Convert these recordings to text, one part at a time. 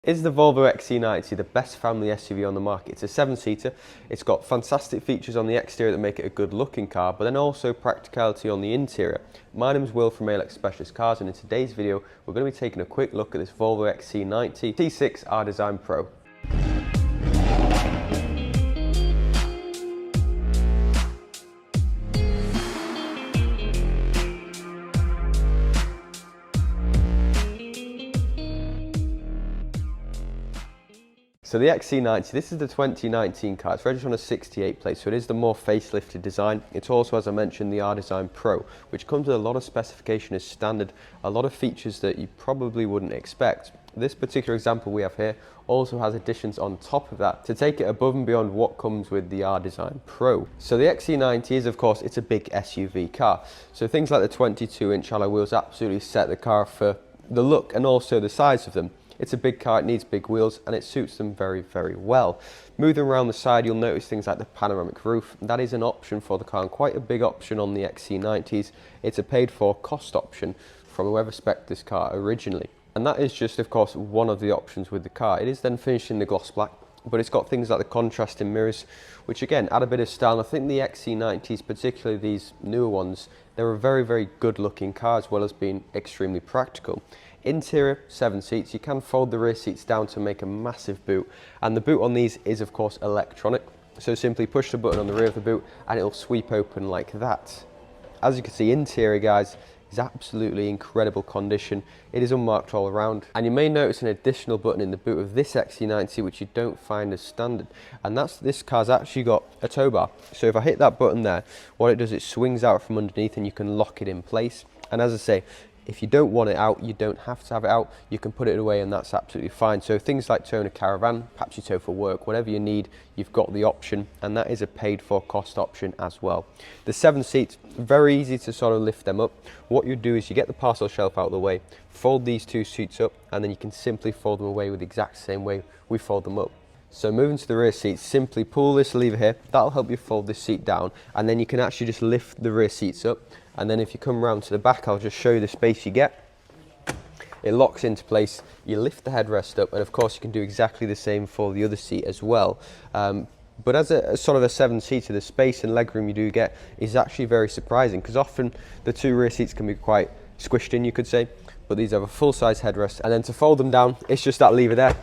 Is the Volvo XC90 the best family SUV on the market? It's a 7-seater, it's got fantastic features on the exterior that make it a good looking car, but then also practicality on the interior. My name is Will from ALX Specialist Cars, and in today's video we're going to be taking a quick look at this Volvo XC90 T6 R Design Pro. So the XC90, this is the 2019 car. It's registered on a 68 plate, so it is the more facelifted design. It's also, as I mentioned, the R Design Pro, which comes with a lot of specification as standard, a lot of features that you probably wouldn't expect. This particular example we have here also has additions on top of that to take it above and beyond what comes with the R Design Pro. So the XC90 is, of course, it's a big SUV car. So things like the 22-inch alloy wheels absolutely set the car for the look and also the size of them. It's a big car, it needs big wheels, and it suits them very, very well. Moving around the side, you'll notice things like the panoramic roof. That is an option for the car, and quite a big option on the XC90s. It's a paid-for cost option from whoever spec'd this car originally. And that is just, of course, one of the options with the car. It is then finished in the gloss black, but it's got things like the contrasting mirrors, which again add a bit of style. And I think the XC90s, particularly these newer ones, they're a very, very good looking car as well as being extremely practical. Interior, 7 seats. You can fold the rear seats down to make a massive boot, and the boot on these is of course electronic, so simply push the button on the rear of the boot and it'll sweep open like that. As you can see, interior, guys, is absolutely incredible condition. It is unmarked all around, and you may notice an additional button in the boot of this XC90 which you don't find as standard, and that's this car's actually got a tow bar. So if I hit that button there, what it does, it swings out from underneath and you can lock it in place. And as I say, if you don't want it out, you don't have to have it out. You can put it away and that's absolutely fine. So things like towing a caravan, perhaps you tow for work, whatever you need, you've got the option, and that is a paid for cost option as well. The 7 seats, very easy to sort of lift them up. What you do is you get the parcel shelf out of the way, fold these 2 seats up, and then you can simply fold them away with the exact same way we fold them up. So moving to the rear seats, simply pull this lever here, that'll help you fold this seat down, and then you can actually just lift the rear seats up. And then if you come round to the back, I'll just show you the space you get. It locks into place, you lift the headrest up, and of course you can do exactly the same for the other seat as well. But as a sort of a 7-seater, the space and legroom you do get is actually very surprising, because often the 2 rear seats can be quite squished in, you could say, but these have a full-size headrest. And then to fold them down, it's just that lever there,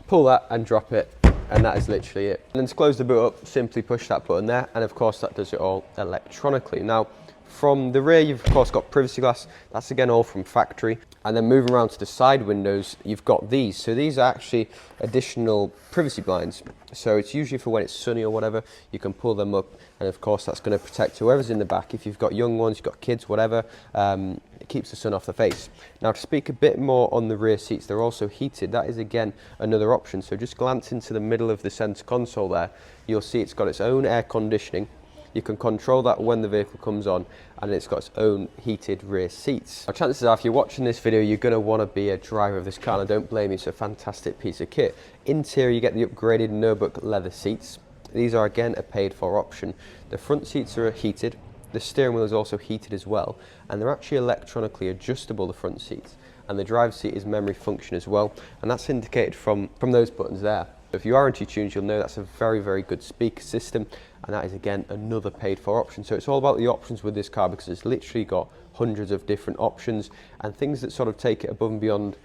pull that and drop it, and that is literally it. And then to close the boot up, simply push that button there, and of course that does it all electronically. Now, from the rear, you've of course got privacy glass. That's again all from factory. And then moving around to the side windows, you've got these. So these are actually additional privacy blinds. So it's usually for when it's sunny or whatever, you can pull them up. And of course, that's going to protect whoever's in the back. If you've got young ones, you've got kids, whatever, it keeps the sun off the face. Now, to speak a bit more on the rear seats, they're also heated. That is again another option. So just glance into the middle of the center console there. You'll see it's got its own air conditioning. You can control that when the vehicle comes on, and it's got its own heated rear seats. Now, chances are, if you're watching this video, you're going to want to be a driver of this car, and I don't blame you. It's a fantastic piece of kit. Interior, you get the upgraded Nubuck leather seats. These are again a paid for option. The front seats are heated. The steering wheel is also heated as well, and they're actually electronically adjustable, the front seats. And the driver's seat is memory function as well, and that's indicated from those buttons there. If you are into tunes, you'll know that's a very, very good speaker system, and that is again another paid for option. So it's all about the options with this car, because it's literally got hundreds of different options and things that sort of take it above and beyond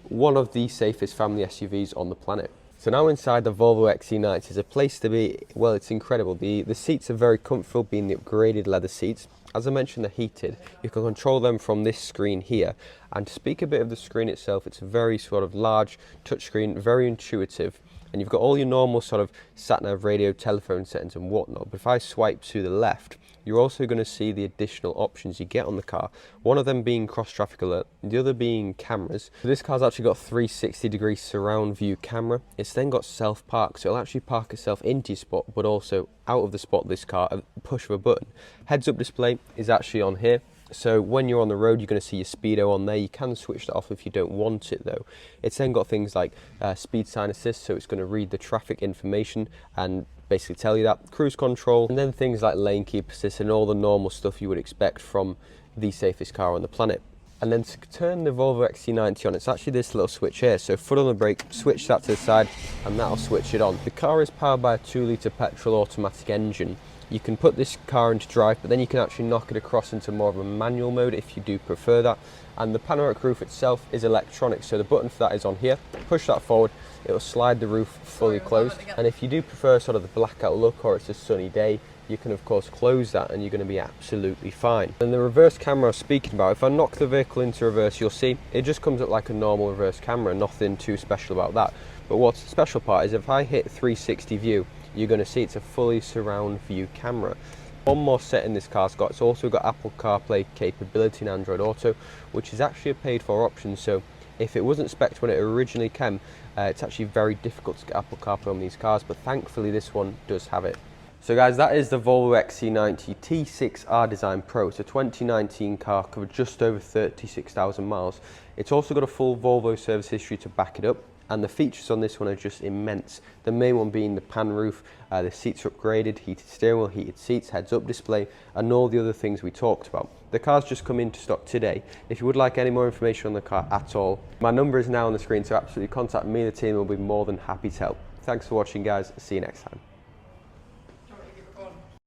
one of the safest family SUVs on the planet. So now inside the Volvo XC90 is a place to be. Well, it's incredible. The seats are very comfortable, being the upgraded leather seats. As I mentioned, they're heated. You can control them from this screen here. And to speak a bit of the screen itself, it's a very sort of large touchscreen, very intuitive. And you've got all your normal sort of sat-nav, radio, telephone settings and whatnot. But if I swipe to the left, you're also going to see the additional options you get on the car. One of them being cross-traffic alert, the other being cameras. So this car's actually got 360-degree surround view camera. It's then got self-park, so it'll actually park itself into your spot, but also out of the spot, this car, a push of a button. Heads-up display is actually on here. So when you're on the road, you're going to see your speedo on there. You can switch that off if you don't want it though. It's then got things like speed sign assist, so it's going to read the traffic information and basically tell you that. Cruise control, and then things like lane keep assist and all the normal stuff you would expect from the safest car on the planet. And then to turn the Volvo XC90 on, it's actually this little switch here. So foot on the brake, switch that to the side, and that'll switch it on. The car is powered by a 2-litre petrol automatic engine. You can put this car into drive, but then you can actually knock it across into more of a manual mode if you do prefer that. And the panoramic roof itself is electronic, so the button for that is on here. Push that forward, it will slide the roof fully closed. And if you do prefer sort of the blackout look, or it's a sunny day, you can of course close that and you're going to be absolutely fine. And the reverse camera I was speaking about, if I knock the vehicle into reverse, you'll see it just comes up like a normal reverse camera, nothing too special about that. But what's the special part is if I hit 360 view, you're going to see it's a fully surround view camera. One more setting this car's got, it's also got Apple CarPlay capability and Android Auto, which is actually a paid for option. So if it wasn't spec'd when it originally came, it's actually very difficult to get Apple CarPlay on these cars, but thankfully this one does have it. So guys, that is the Volvo XC90 T6 R Design Pro. It's a 2019 car, covered just over 36,000 miles. It's also got a full Volvo service history to back it up, and the features on this one are just immense. The main one being the pan roof, the seats are upgraded, heated steering wheel, heated seats, heads-up display, and all the other things we talked about. The car's just come into stock today. If you would like any more information on the car at all, my number is now on the screen, so absolutely contact me, the team will be more than happy to help. Thanks for watching guys, see you next time.